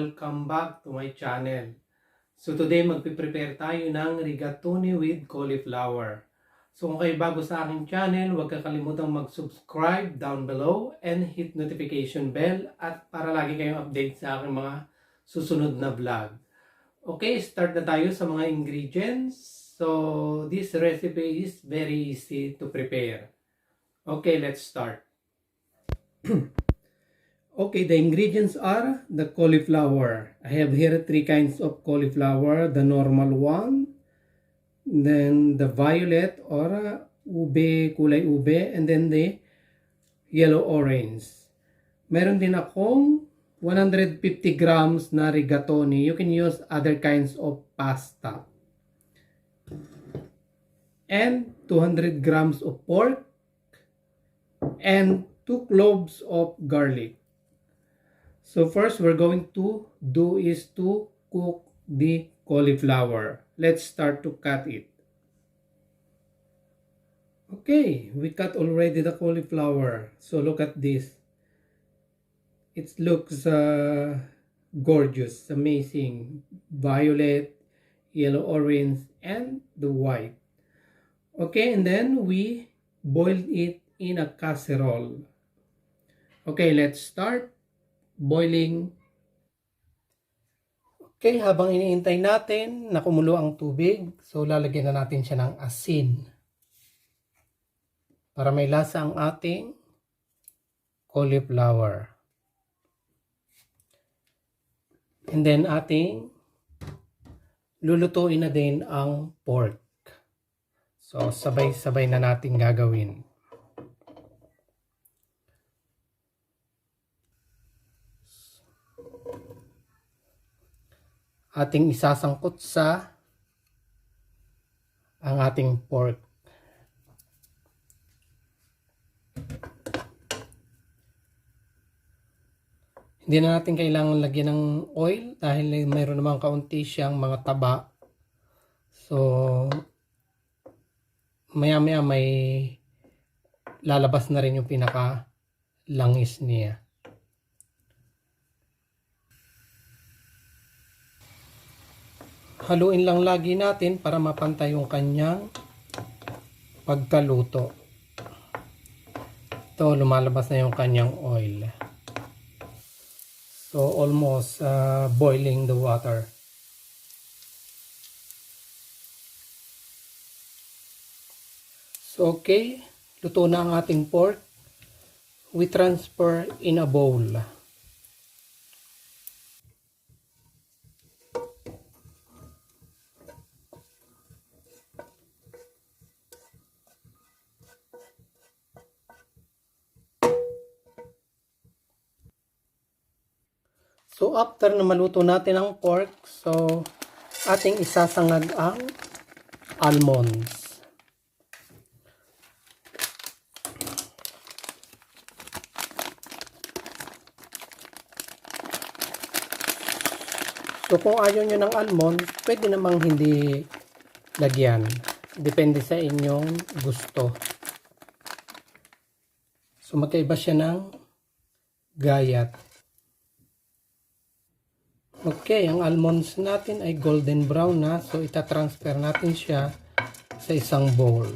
welcome back to my channel. So today magpiprepare tayo ng rigatoni with cauliflower. So kung kayo bago sa aking channel, huwag kakalimutang mag-subscribe down below and hit notification bell at para lagi kayong update sa aking mga susunod na vlog. Okay, start na tayo sa mga ingredients. So this recipe is very easy to prepare. Okay, let's start. Okay, the ingredients are the cauliflower. I have here 3 kinds of cauliflower. The normal one, then the violet or ube, kulay ube, and then the yellow-orange. Meron din akong 150 grams na rigatoni. You can use other kinds of pasta. And 200 grams of pork and 2 cloves of garlic. So first we're going to do is to cook the cauliflower. Let's start to cut it. Okay, we cut already the cauliflower. So look at this. It looks gorgeous, amazing. Violet, yellow, orange, and the white. Okay, and then we boiled it in a casserole. Okay, let's start boiling. Okay, habang iniintay natin na kumulo ang tubig, so lalagyan na natin siya ng asin para may lasa ang ating cauliflower. And then ating lulutuin na din ang pork. So sabay-sabay na natin gagawin. Ating isasangkot sa ang ating pork. Hindi na natin kailangan lagyan ng oil dahil mayroon namang kaunti siyang mga taba. So maya-maya may lalabas na rin yung pinaka langis niya. Haluin lang lagi natin para mapantay yung kanyang pagkaluto. Ito, lumalabas na yung kanyang oil. So, almost boiling the water. So, okay. Luto na ang ating pork. We transfer in a bowl. So after na maluto natin ang pork, so ating isasangag ang almonds. So kung ayaw nyo ng almonds, pwede namang hindi lagyan. Depende sa inyong gusto. So magkaiba siya ng gayat. Okay, ang almonds natin ay golden brown na. So, itatransfer natin siya sa isang bowl.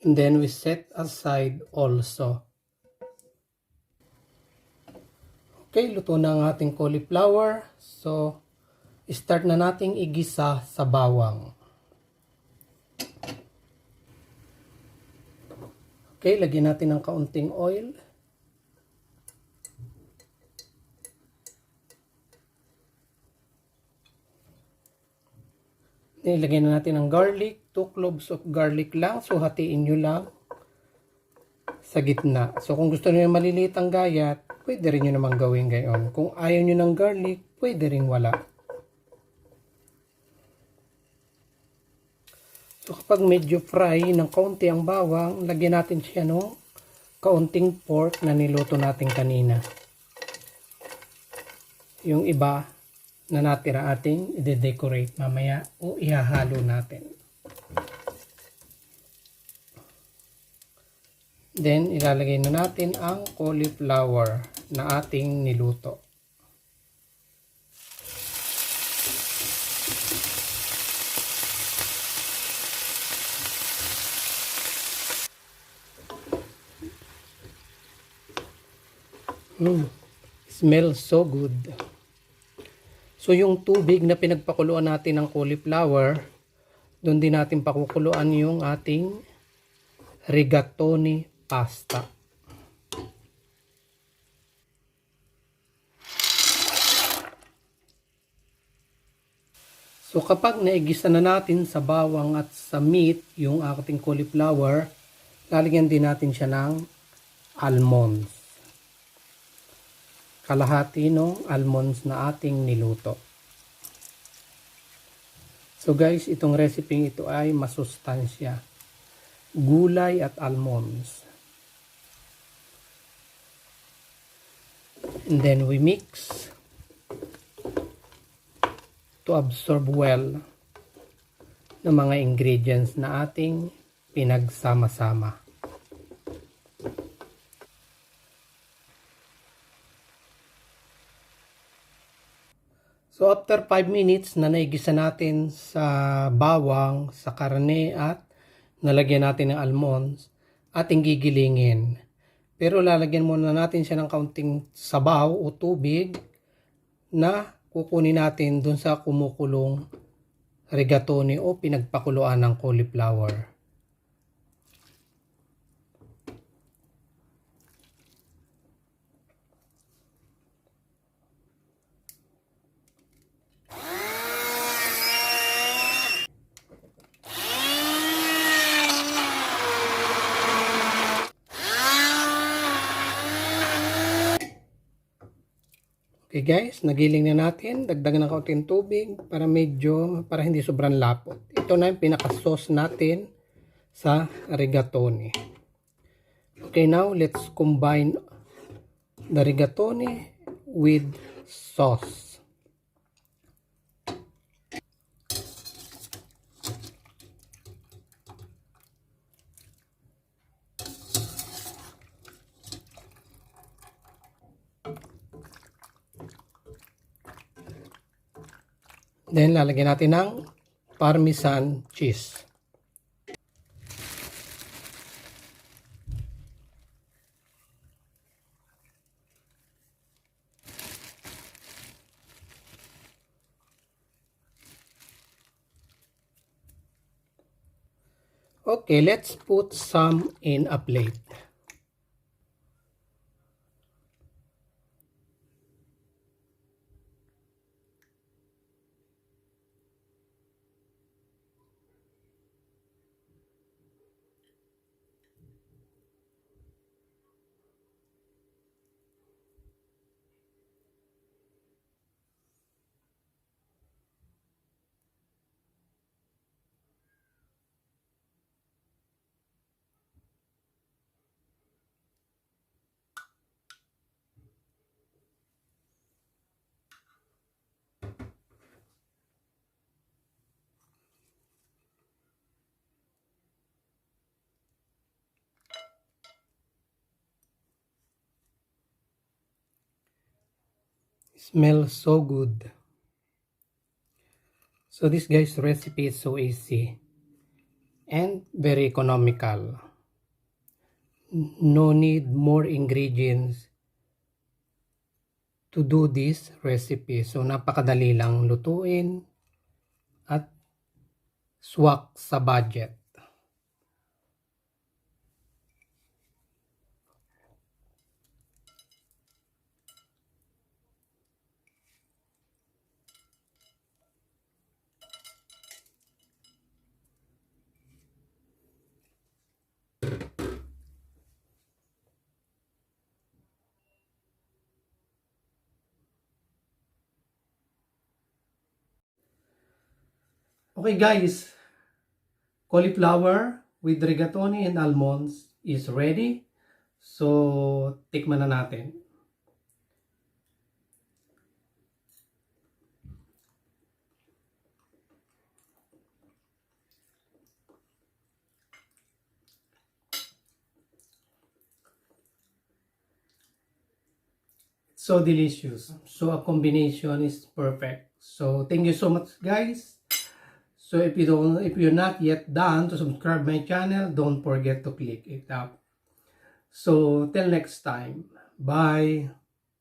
And then we set aside also. Okay, luto na ang ating cauliflower. So, start na nating igisa sa bawang. Okay, lagyan natin ng kaunting oil. Nilagyan na natin ng garlic. 2 cloves of garlic lang. So, hatiin nyo lang sa gitna. So, kung gusto niyo maliliit ang gayat, pwede rin nyo naman gawin gayon. Kung ayaw nyo ng garlic, pwede rin wala. So, kapag medyo fry ng kaunti ang bawang, lagyan natin siya ng kaunting pork na niluto natin kanina. Yung iba na natira ating i-decorate mamaya o ihahalo natin. Then, ilalagay na natin ang cauliflower na ating niluto. Smells so good. So, yung tubig na pinagpakuluan natin ng cauliflower, doon din natin pakukuluan yung ating rigatoni pasta. So kapag naigisa na natin sa bawang at sa meat yung ating cauliflower, lalagyan din natin siya ng almonds. Kalahati ng almonds na ating niluto. So guys, itong recipe ito ay masustansya. Gulay at almonds. And then we mix to absorb well ng mga ingredients na ating pinagsama-sama. So after 5 minutes na naigisa natin sa bawang, sa karne at nalagyan natin ng almonds, ating gigilingin. Pero lalagyan muna natin siya ng kaunting sabaw o tubig na kukunin natin dun sa kumukulong rigatoni o pinagpakuluan ng cauliflower. Okay guys, nagiling na natin. Dagdagan ng kaunting tubig para hindi sobrang lapot. Ito na yung pinaka-sauce natin sa rigatoni. Okay, now let's combine the rigatoni with sauce. Then, lalagyan natin ng parmesan cheese. Okay, let's put some in a plate. Smells so good. So this guys recipe is so easy and very economical. No need more ingredients to do this recipe. So napakadali lang lutuin at swak sa budget. Okay guys, cauliflower with rigatoni and almonds is ready. So, tikman na natin. So delicious. So a combination is perfect. So thank you so much, guys. So if you're not yet done to subscribe my channel, don't forget to click it up. So till next time. Bye.